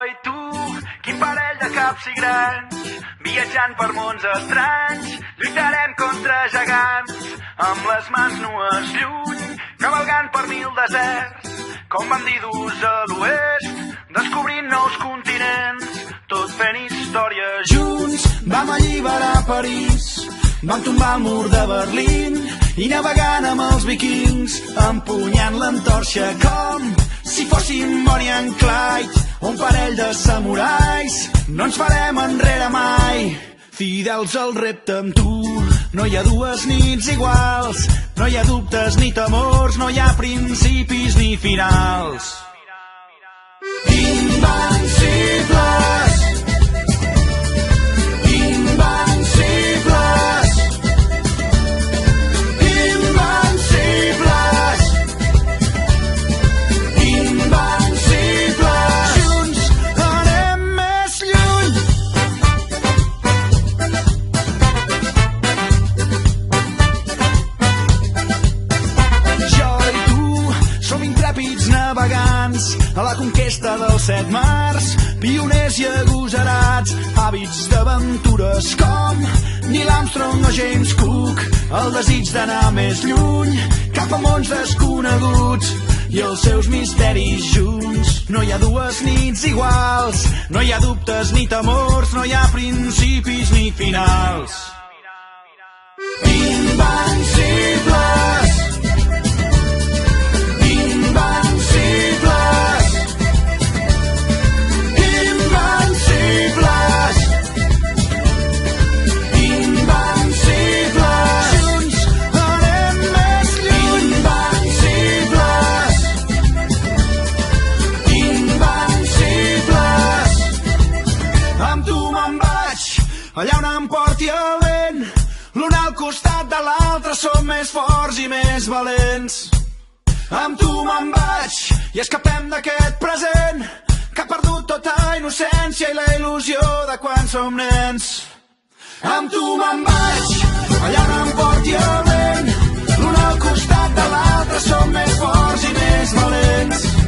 I tu, quin parell de caps i grans, viatjant per mons estranys, lluitarem contra gegants, amb les mans nues lluny, cavalgant per 1000 deserts, com bandidus a l'oest, descobrint nous continents, tot fent història junts. Vam alliberar París, vam tombar el mur de Berlín, i navegant amb els vikings, empunyant l'antorxa com si fóssim Bonnie and Clyde, un parell de samurais. No ens farem enrere mai, fidels al repte amb tu. No hi ha dues nits iguals, no hi ha dubtes ni temors, no hi ha principis ni finals. Invencibles, invencibles, invencibles, invencibles. Junts anem més lluny. Jo i tu som intrèpids navegants a la conquesta dels 7 mars, pioners i agosarats, hàbits d'aventures com Neil Armstrong o James Cook, el desig d'anar més lluny, cap a mons desconeguts i els seus misteris junts. No hi ha dues nits iguals, no hi ha dubtes ni temors, no hi ha principis ni finals. Invencibles, invencibles, invencibles, invencibles. Junts anem més lluny. Invencibles, invencibles. Amb tu me'n vaig, allà on em porti el vent. L'un al costat de l'altre som més forts i més valents. Amb tu me'n vaig i escapem d'aquest present que ha perdut tota innocència i la il·lusió de quan som nens. Amb tu me'n vaig, allà on em porti el vent. L'un al costat de l'altre som més forts i més valents.